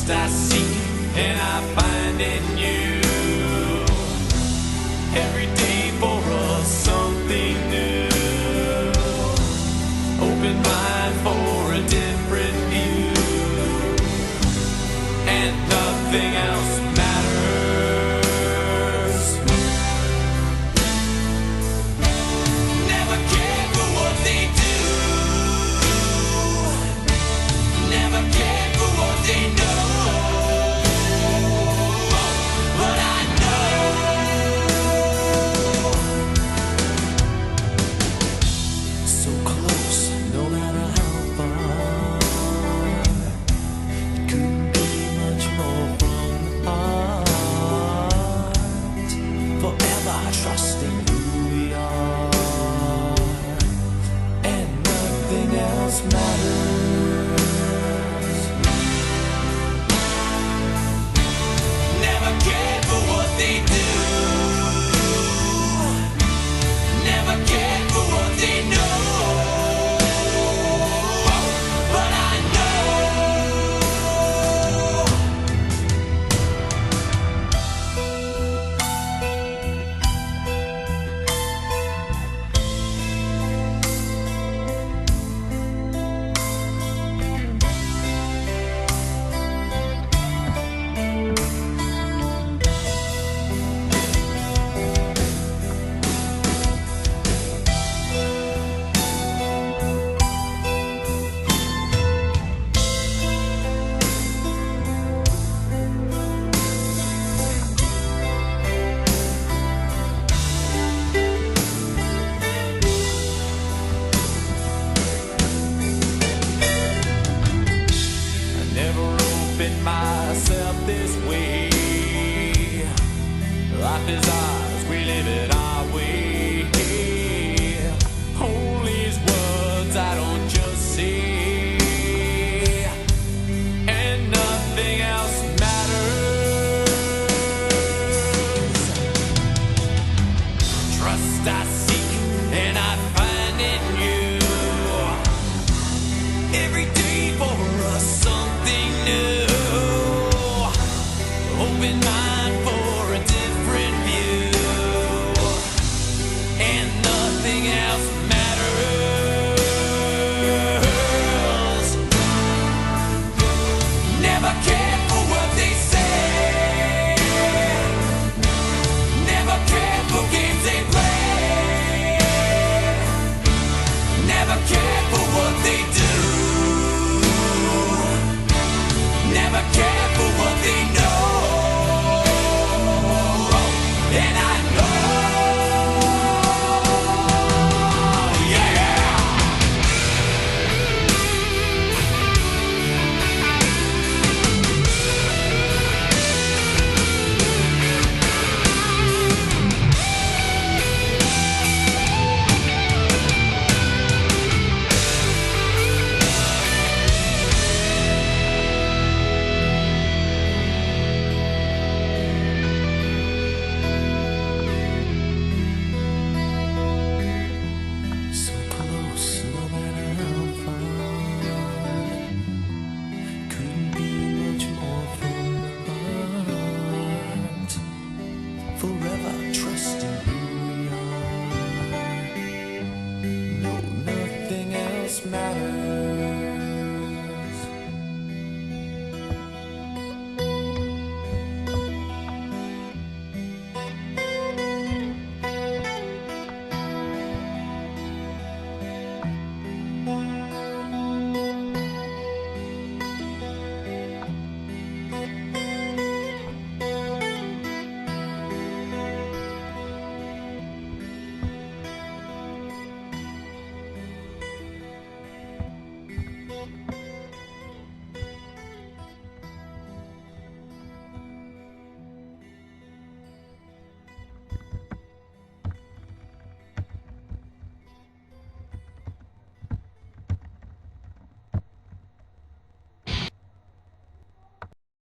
Trust I seek and I find in you. Every day for us something new. Open mind for a different view. And nothing else matters. Never care for what they do. Never care for what they know. But I know so close, no matter how far. Couldn't be much more from the heart. Forever trusting who we are, and nothing else matters. Never cared for what they do. Never cared for what they know. But I know I never opened myself this way. Life is ours, we live it our way. Hold these words I don't just say, and nothing else matters. Trust I seek and I find in you. Every day for us something new. Open mind for a different view. And nothing else matters. Never care.